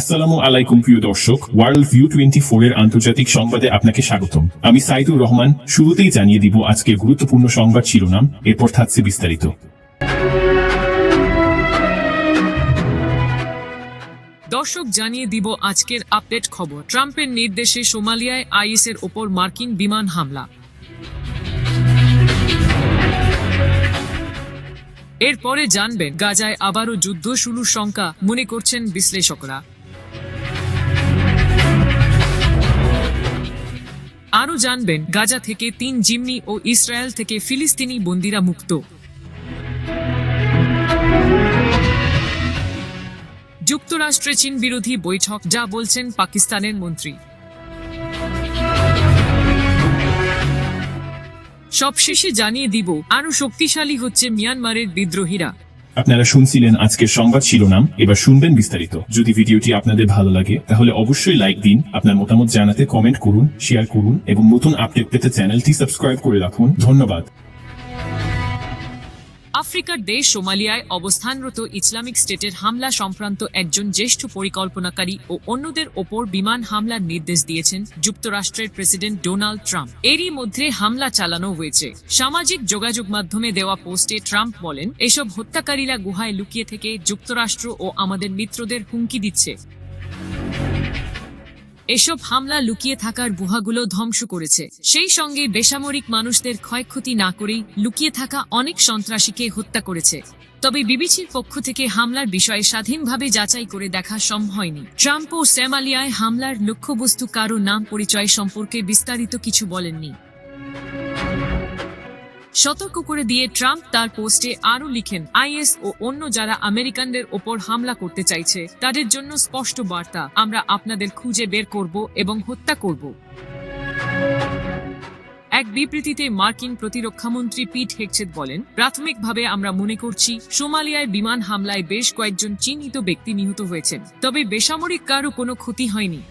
আসসালামু আলাইকুম প্রিয় দর্শক, ওয়ার্ল্ড ভিউ 24 এর আন্তর্জাতিক সংবাদে আপনাকে স্বাগতম। আমি সাইদুর রহমান। শুরুতেই জানিয়ে দিব আজকের গুরুত্বপূর্ণ সংবাদ শিরোনাম, এরপর থাকছে বিস্তারিত। দর্শক, জানিয়ে দিব আজকের আপডেট খবর। ট্রাম্পের নির্দেশে সোমালিয়ায় আইএসের ওপর মার্কিন বিমান হামলা। এরপরে জানবেন গাজায় আবারও যুদ্ধ শুরুর শঙ্কা মনে করছেন বিশ্লেষকরা। আরও জানবেন গাজা থেকে 3 জিম্মি ও ইসরায়েল থেকে ফিলিস্তিনি বন্দীরা মুক্ত। যুক্তরাষ্ট্রে চীন বিরোধী বৈঠক, যা বলছেন পাকিস্তানের মন্ত্রী। সবশেষে জানিয়ে দিব আরও শক্তিশালী হচ্ছে মিয়ানমারের বিদ্রোহীরা। আপনারা শুনছিলেন আজকের সংবাদ শিরোনাম, এবার শুনবেন বিস্তারিত। যদি ভিডিওটি আপনাদের ভালো লাগে তাহলে অবশ্যই লাইক দিন, আপনার মতামত জানাতে কমেন্ট করুন, শেয়ার করুন এবং নতুন আপডেট পেতে চ্যানেলটি সাবস্ক্রাইব করে রাখুন। ধন্যবাদ। আফ্রিকার দেশ সোমালিয়ায় অবস্থানরত ইসলামিক স্টেটের হামলা সংক্রান্ত একজন জ্যেষ্ঠ পরিকল্পনাকারী ও অন্যদের ওপর বিমান হামলার নির্দেশ দিয়েছেন যুক্তরাষ্ট্রের প্রেসিডেন্ট ডোনাল্ড ট্রাম্প। এরই মধ্যে হামলা চালানো হয়েছে। সামাজিক যোগাযোগ মাধ্যমে দেওয়া পোস্টে ট্রাম্প বলেন, এসব হত্যাকারীরা গুহায় লুকিয়ে থেকে যুক্তরাষ্ট্র ও আমাদের মিত্রদের হুমকি দিচ্ছে। এসব হামলা লুকিয়ে থাকার গুহাগুলো ধ্বংস করেছে, সেই সঙ্গে বেসামরিক মানুষদের ক্ষয়ক্ষতি না করেই লুকিয়ে থাকা অনেক সন্ত্রাসীকে হত্যা করেছে। তবে বিবিসির পক্ষ থেকে হামলার বিষয়ে স্বাধীনভাবে যাচাই করে দেখা সম্ভব হয়নি। ট্রাম্প ও সোমালিয়ায় হামলার লক্ষ্যবস্তু কারো নাম পরিচয় সম্পর্কে বিস্তারিত কিছু বলেননি। সতর্ক করে দিয়ে ট্রাম্প তার পোস্টে আরও লিখেন, আইএস ও অন্য যারা আমেরিকানদের ওপর হামলা করতে চাইছে তাদের জন্য স্পষ্ট বার্তা, আমরা আপনাদের খুঁজে বের করব এবং হত্যা করব। এক বিবৃতিতে মার্কিন প্রতিরক্ষামন্ত্রী পিট হেগসেথ বলেন, প্রাথমিকভাবে আমরা মনে করছি সোমালিয়ায় বিমান হামলায় বেশ কয়েকজন চিহ্নিত ব্যক্তি নিহত হয়েছেন, তবে বেসামরিক কারও কোনো ক্ষতি হয়নি।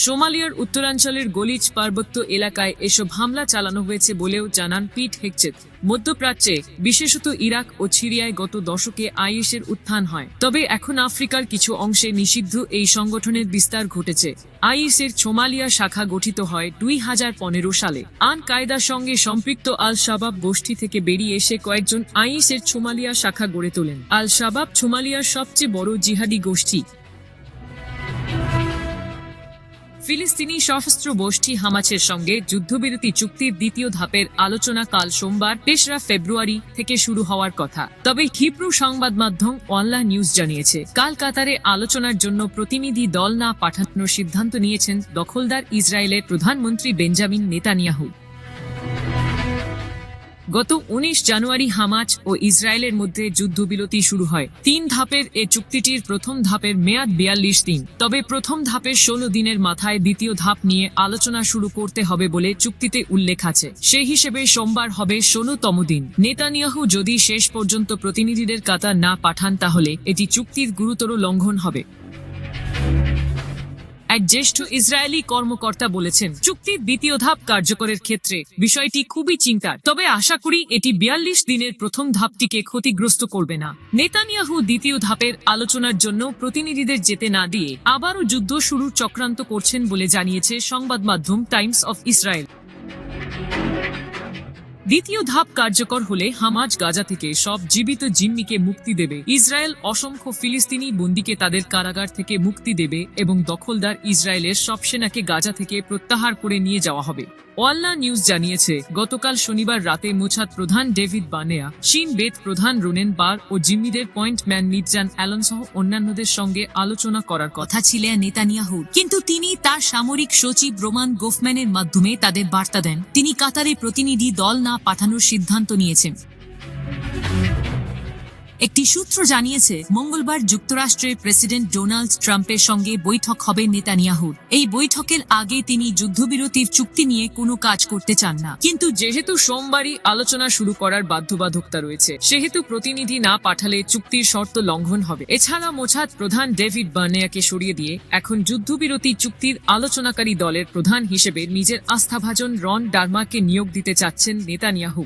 সোমালিয়ার উত্তরাঞ্চলের গলিচ পার্বত্য এলাকায় এসব হামলা চালানো হয়েছে বলেও জানান পিট হেগসেথ। মধ্যপ্রাচ্যে, বিশেষত ইরাক ও সিরিয়ায় গত দশকে আইএসের উত্থান হয়, তবে এখন আফ্রিকার কিছু অংশে নিষিদ্ধ এই সংগঠনের বিস্তার ঘটেছে। আইএসের সোমালিয়া শাখা গঠিত হয় 2015 সালে। আল কায়দার সঙ্গে সম্পৃক্ত আল শাবাব গোষ্ঠী থেকে বেরিয়ে এসে কয়েকজন আইএসের সোমালিয়া শাখা গড়ে তোলেন। আল শাবাব সোমালিয়ার সবচেয়ে বড় জিহাদি গোষ্ঠী। ফিলিস্তিনি সশস্ত্র গোষ্ঠী হামাসের সঙ্গে যুদ্ধবিরতি চুক্তির দ্বিতীয় ধাপের আলোচনা কাল সোমবার 3 ফেব্রুয়ারি থেকে শুরু হওয়ার কথা। তবে হিব্রু সংবাদ মাধ্যম ওয়াল্লা নিউজ জানিয়েছে, কাল কাতারে আলোচনার জন্য প্রতিনিধি দল না পাঠানোর সিদ্ধান্ত নিয়েছেন দখলদার ইসরায়েলের প্রধানমন্ত্রী বেঞ্জামিন নেতানিয়াহু। গত 19 জানুয়ারি হামাস ও ইসরায়েলের মধ্যে যুদ্ধবিরতি শুরু হয়। 3 ধাপের এ চুক্তিটির প্রথম ধাপের মেয়াদ 42 দিন। তবে প্রথম ধাপের 16 দিনের মাথায় দ্বিতীয় ধাপ নিয়ে আলোচনা শুরু করতে হবে বলে চুক্তিতে উল্লেখ আছে। সেই হিসেবে সোমবার হবে 16তম দিন। নেতানিয়াহু যদি শেষ পর্যন্ত প্রতিনিধিদের কাতার না পাঠান তাহলে এটি চুক্তির গুরুতর লঙ্ঘন হবে। এক জ্যেষ্ঠ ইসরায়েলি কর্মকর্তা বলেছেন, চুক্তির দ্বিতীয় ধাপ কার্যকরের ক্ষেত্রে বিষয়টি খুবই চিন্তার, তবে আশা করি এটি 42 দিনের প্রথম ধাপটিকে ক্ষতিগ্রস্ত করবে না। নেতানিয়াহু দ্বিতীয় ধাপের আলোচনার জন্য প্রতিনিধিদের যেতে না দিয়ে আবারও যুদ্ধ শুরুর চক্রান্ত করছেন বলে জানিয়েছে সংবাদ মাধ্যম টাইমস অফ ইসরায়েল। দ্বিতীয় ধাপ কার্যকর হলে হামাস গাজা থেকে সব জীবিত জিম্মিকে মুক্তি দেবে, ইসরায়েল অসংখ্য ফিলিস্তিনি বন্দীকে তাদের কারাগার থেকে মুক্তি দেবে এবং দখলদার ইসরায়েলের সব সেনাকে গাজা থেকে প্রত্যাহার করে নিয়ে যাওয়া হবে। ওয়াল্লা নিউজ জানিয়েছে, গতকাল শনিবার রাতে মোছাদ প্রধান ডেভিড বানেয়া, শিন বেত প্রধান রোনেন বার ও জিম্মিদের পয়েন্ট ম্যান নিজান অ্যালন সহ অন্যান্যদের সঙ্গে আলোচনা করার কথা ছিলেন নেতানিয়াহুর, কিন্তু তিনি তার সামরিক সচিব রোমান গোফম্যানের মাধ্যমে তাদের বার্তা দেন তিনি কাতারে প্রতিনিধি দল না পাঠানোর সিদ্ধান্ত নিয়েছেন। একটি সূত্র জানিয়েছে, মঙ্গলবার যুক্তরাষ্ট্রের প্রেসিডেন্ট ডোনাল্ড ট্রাম্পের সঙ্গে বৈঠক হবে নেতানিয়াহুর। এই বৈঠকের আগে তিনি যুদ্ধবিরতির চুক্তি নিয়ে কোনো কাজ করতে চান না, কিন্তু যেহেতু সোমবারই আলোচনা শুরু করার বাধ্যবাধকতা রয়েছে, সেহেতু প্রতিনিধি না পাঠালে চুক্তির শর্ত লঙ্ঘন হবে। এছাড়া মোছাদ প্রধান ডেভিড বার্নেয়াকে সরিয়ে দিয়ে এখন যুদ্ধবিরতি চুক্তির আলোচনাকারী দলের প্রধান হিসেবে নিজের আস্থাভাজন রন ডারমারকে নিয়োগ দিতে চাচ্ছেন নেতানিয়াহু।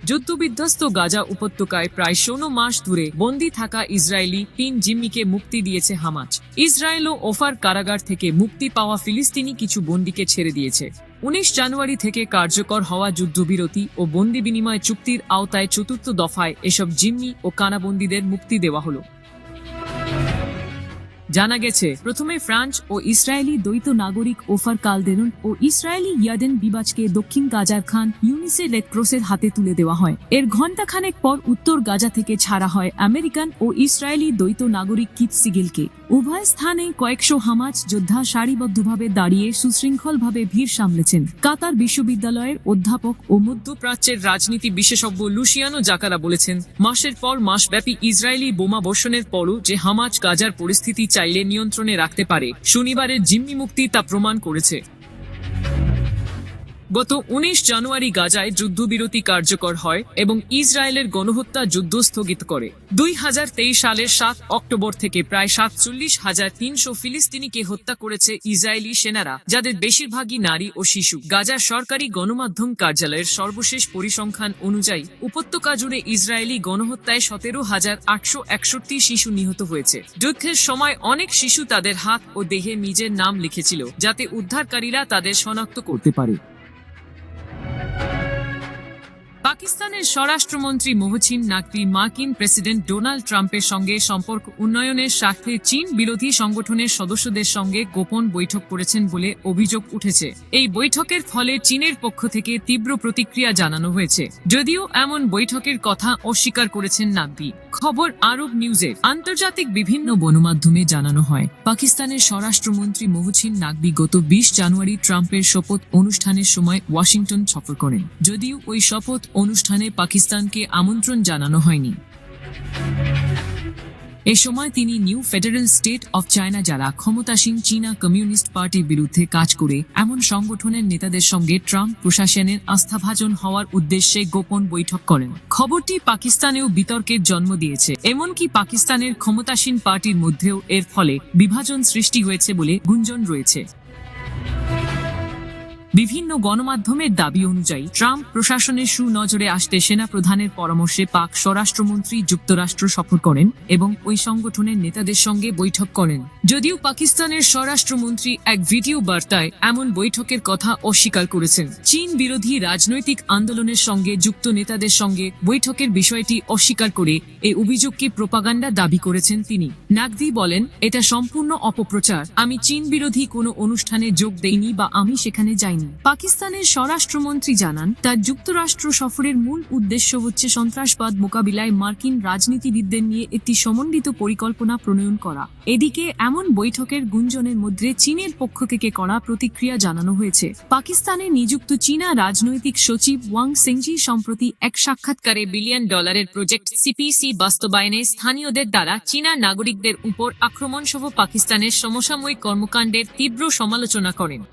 যুদ্ধবিধ্বস্ত গাজা উপত্যকায় প্রায় 16 মাস ধরে বন্দী থাকা ইসরায়েলি 3 জিম্মিকে মুক্তি দিয়েছে হামাস। ইসরায়েল ও ওফার কারাগার থেকে মুক্তি পাওয়া ফিলিস্তিনি কিছু বন্দীকে ছেড়ে দিয়েছে। 19 জানুয়ারি থেকে কার্যকর হওয়া যুদ্ধবিরতি ও বন্দি বিনিময় চুক্তির আওতায় চতুর্থ দফায় এসব জিম্মি ও কারাবন্দীদের মুক্তি দেওয়া হলো। জানা গেছে, প্রথমে ফ্রান্স ও ইসরায়েলি দ্বৈত নাগরিক ওফার কালদেরন ও ইসরায়েলি ইয়াদেন বিবাজকে দক্ষিণ গাজার খান ইউনিসে রেড ক্রসের হাতে তুলে দেওয়া হয়। এর ঘণ্টাখানেক পর উত্তর গাজা থেকে ছাড়া হয় আমেরিকান ও ইসরায়েলি দ্বৈত নাগরিক কিথ সিগেলকে। উভয় স্থানে কয়েকশো হামাস যোদ্ধা সারিবদ্ধভাবে দাঁড়িয়ে সুশৃঙ্খলভাবে ভিড় সামলেছেন। কাতার বিশ্ববিদ্যালয়ের অধ্যাপক ও মধ্যপ্রাচ্যের রাজনীতি বিশেষজ্ঞ লুসিয়ানো জাকারা বলেছেন, মাসের পর মাসব্যাপী ইসরায়েলি বোমা বর্ষণের পরও যে হামাস গাজার পরিস্থিতি চাইলে নিয়ন্ত্রণে রাখতে পারে, শনিবারের জিম্মি মুক্তি তা প্রমাণ করেছে। গত 19 জানুয়ারি গাজায় যুদ্ধবিরতি কার্যকর হয় এবং ইসরায়েলের গণহত্যা যুদ্ধ স্থগিত করে। 2023 সালের 7 অক্টোবর থেকে প্রায় 47,300 ফিলিস্তিনিকে হত্যা করেছে ইসরায়েলি সেনারা, যাদের বেশিরভাগই নারী ও শিশু। গাজার সরকারি গণমাধ্যম কার্যালয়ের সর্বশেষ পরিসংখ্যান অনুযায়ী উপত্যকা জুড়ে ইসরায়েলি গণহত্যায় 17,861 শিশু নিহত হয়েছে। যুদ্ধের সময় অনেক শিশু তাদের হাত ও দেহে নিজের নাম লিখেছিল, যাতে উদ্ধারকারীরা তাদের শনাক্ত করতে পারে। পাকিস্তানের স্বরাষ্ট্রমন্ত্রী মোহসিন নাকভি মার্কিন প্রেসিডেন্ট ডোনাল্ড ট্রাম্পের সঙ্গে সম্পর্ক উন্নয়নের স্বার্থে চীন বিরোধী সংগঠনের সদস্যদের সঙ্গে গোপন বৈঠক করেছেন বলে অভিযোগ উঠেছে। এই বৈঠকের ফলে চীনের পক্ষ থেকে তীব্র প্রতিক্রিয়া জানানো হয়েছে, যদিও এমন বৈঠকের কথা অস্বীকার করেছেন নাকভি। খবর আরব নিউজের। আন্তর্জাতিক বিভিন্ন গণমাধ্যমে জানানো হয়, পাকিস্তানের স্বরাষ্ট্রমন্ত্রী মোহসিন নাকভি গত 20 জানুয়ারি ট্রাম্পের শপথ অনুষ্ঠানের সময় ওয়াশিংটন সফর করেন, যদিও ওই শপথ অনুষ্ঠানে পাকিস্তানকে আমন্ত্রণ জানানো হয়নি। এ সময় তিনি new federal state of China, যারা ক্ষমতাসীন চীনা কমিউনিস্ট পার্টির বিরুদ্ধে কাজ করে, এমন সংগঠনের নেতাদের সঙ্গে ট্রাম্প প্রশাসনের আস্থাভাজন হওয়ার উদ্দেশ্যে গোপন বৈঠক করেন। খবরটি পাকিস্তানেও বিতর্কের জন্ম দিয়েছে, এমনকি পাকিস্তানের ক্ষমতাসীন পার্টির মধ্যেও এর ফলে বিভাজন সৃষ্টি হয়েছে বলে গুঞ্জন রয়েছে। বিভিন্ন গণমাধ্যমের দাবি অনুযায়ী ট্রাম্প প্রশাসনের সুনজরে আসতে সেনাপ্রধানের পরামর্শে পাক স্বরাষ্ট্রমন্ত্রী যুক্তরাষ্ট্র সফর করেন এবং ওই সংগঠনের নেতাদের সঙ্গে বৈঠক করেন। যদিও পাকিস্তানের স্বরাষ্ট্রমন্ত্রী এক ভিডিও বার্তায় এমন বৈঠকের কথা অস্বীকার করেছেন। চীন বিরোধী রাজনৈতিক আন্দোলনের সঙ্গে যুক্ত নেতাদের সঙ্গে বৈঠকের বিষয়টি অস্বীকার করে এই অভিযোগকে প্রোপাগান্ডা দাবি করেছেন তিনি। নাকভি বলেন, এটা সম্পূর্ণ অপপ্রচার। আমি চীন বিরোধী কোনো অনুষ্ঠানে যোগ দেইনি বা আমি সেখানে যাইনি। পাকিস্তানের স্বরাষ্ট্রমন্ত্রী জানান, তার যুক্তরাষ্ট্র সফরের মূল উদ্দেশ্য হচ্ছে সন্ত্রাসবাদ মোকাবিলায় মার্কিন রাজনীতিবিদদের নিয়ে একটি সমন্বিত পরিকল্পনা প্রণয়ন করা। এদিকে এমন বৈঠকের গুঞ্জনের মধ্যে চীনের পক্ষ থেকে কড়া প্রতিক্রিয়া জানানো হয়েছে। পাকিস্তানে নিযুক্ত চীনা রাজনৈতিক সচিব ওয়াং সিংজি সম্প্রতি এক সাক্ষাৎকারে $1 বিলিয়ন প্রজেক্ট সিপিসি বাস্তবায়নে স্থানীয়দের দ্বারা চীনা নাগরিকদের উপর আক্রমণসহ পাকিস্তানের সমসাময়িক কর্মকাণ্ডের তীব্র সমালোচনা করেন।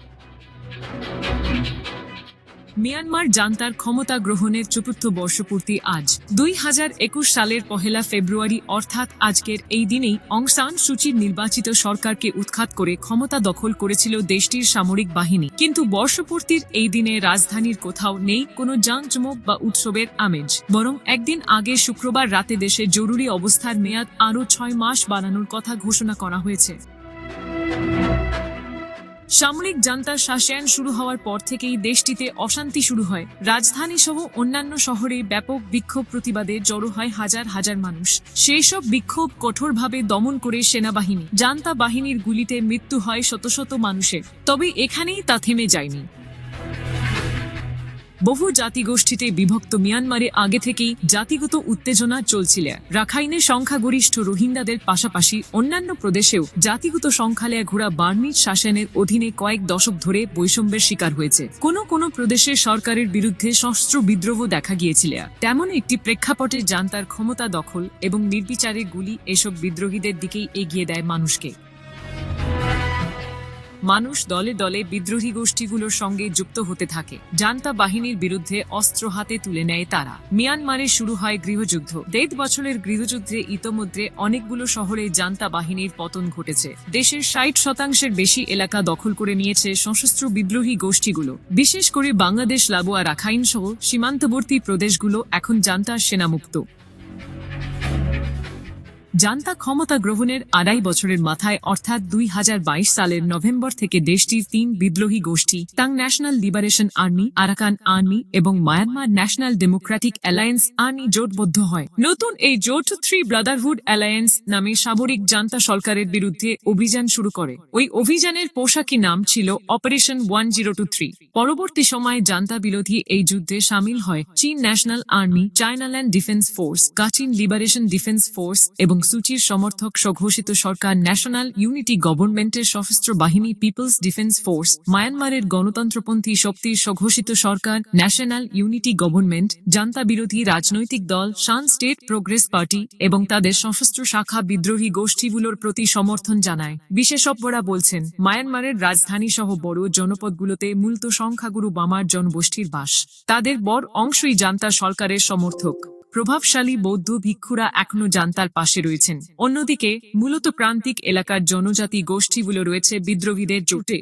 মিয়ানমার জান্তার ক্ষমতা গ্রহণের চতুর্থ বর্ষপূর্তি আজ। 2021 সালের 1 ফেব্রুয়ারি অর্থাৎ আজকের এই দিনেই অং সান সুচির নির্বাচিত সরকারকে উৎখাত করে ক্ষমতা দখল করেছিল দেশটির সামরিক বাহিনী। কিন্তু বর্ষপূর্তির এই দিনে রাজধানীর কোথাও নেই কোনো জাঁকজমক বা উৎসবের আমেজ, বরং একদিন আগে শুক্রবার রাতে দেশে জরুরি অবস্থার মেয়াদ আরও 6 মাস বাড়ানোর কথা ঘোষণা করা হয়েছে। সামরিক জান্তার শাসন শুরু হওয়ার পর থেকেই দেশটিতে অশান্তি শুরু হয়। রাজধানী সহ অন্যান্য শহরে ব্যাপক বিক্ষোভ প্রতিবাদে জড়ো হয় হাজার হাজার মানুষ। সেই সব বিক্ষোভ কঠোরভাবে দমন করে সেনাবাহিনী। জান্তা বাহিনীর গুলিতে মৃত্যু হয় শত শত মানুষের। তবে এখানেই তা থেমে যায়নি। বহু জাতিগোষ্ঠীতে বিভক্ত মিয়ানমারে আগে থেকেই জাতিগত উত্তেজনা চলছিল। রাখাইনে সংখ্যাগরিষ্ঠ রোহিঙ্গাদের পাশাপাশি অন্যান্য প্রদেশেও জাতিগত সংখ্যালঘুরা বার্মিজ শাসনের অধীনে কয়েক দশক ধরে বৈষম্যের শিকার হয়েছে। কোনো প্রদেশে সরকারের বিরুদ্ধে সশস্ত্র বিদ্রোহ দেখা গিয়েছিল। তেমন একটি প্রেক্ষাপটে জান্তার ক্ষমতা দখল এবং নির্বিচারে গুলি এসব বিদ্রোহীদের দিকেই এগিয়ে দেয় মানুষকে। মানুষ দলে দলে বিদ্রোহী গোষ্ঠীগুলোর সঙ্গে যুক্ত হতে থাকে। জান্তা বাহিনীর বিরুদ্ধে অস্ত্র হাতে তুলে নেয় তারা। মিয়ানমারে শুরু হয় গৃহযুদ্ধ। 1.5 বছরের গৃহযুদ্ধে ইতোমধ্যে অনেকগুলো শহরে জান্তা বাহিনীর পতন ঘটেছে। দেশের 60% বেশি এলাকা দখল করে নিয়েছে সশস্ত্র বিদ্রোহী গোষ্ঠীগুলো। বিশেষ করে বাংলাদেশ, লাগোয়া রাখাইন সহ সীমান্তবর্তী প্রদেশগুলো এখন জান্তার সেনামুক্ত। জান্তা ক্ষমতা গ্রহণের 2.5 বছরের মাথায় অর্থাৎ 2022 সালের নভেম্বর থেকে দেশটির 3 বিদ্রোহী গোষ্ঠী Ta'ang National Liberation Army, Arakan Army এবং Myanmar National Democratic Alliance Army জোটবদ্ধ হয়। নতুন এই জোট 3 ব্রাদারহুড অ্যালায়েন্স নামে সামরিক জান্তা সরকারের বিরুদ্ধে অভিযান শুরু করে। ওই অভিযানের পোশাকি নাম ছিল অপারেশন 1023। পরবর্তী সময়ে জান্তা বিরোধী এই যুদ্ধে সামিল হয় Chin National Army, Chinland Defence Force, Kachin Liberation Defence Force এবং সুচির সমর্থক স্বঘোষিত সরকার ন্যাশনাল ইউনিটি গভর্নমেন্টের সশস্ত্র বাহিনী পিপলস ডিফেন্স ফোর্স, মায়ানমারের গণতন্ত্রপন্থী শক্তির স্বঘোষিত সরকার ন্যাশনাল ইউনিটি গভর্নমেন্ট, জান্তা বিরোধী রাজনৈতিক দল শান স্টেট প্রোগ্রেস পার্টি এবং তাদের সশস্ত্র শাখা বিদ্রোহী গোষ্ঠীগুলোর প্রতি সমর্থন জানায়। বিশেষজ্ঞরা বলছেন, মায়ানমারের রাজধানী সহ বড় জনপদগুলোতে মূলত সংখ্যাগুরু বামার জনগোষ্ঠীর বাস। তাদের বড় অংশই জান্তা সরকারের সমর্থক। প্রভাবশালী বৌদ্ধ ভিক্ষুরা এখনো জান্তার পাশে রয়েছেন। অন্যদিকে মূলত প্রান্তিক এলাকার জনজাতি গোষ্ঠীগুলো রয়েছে বিদ্রোহীদের জোটে।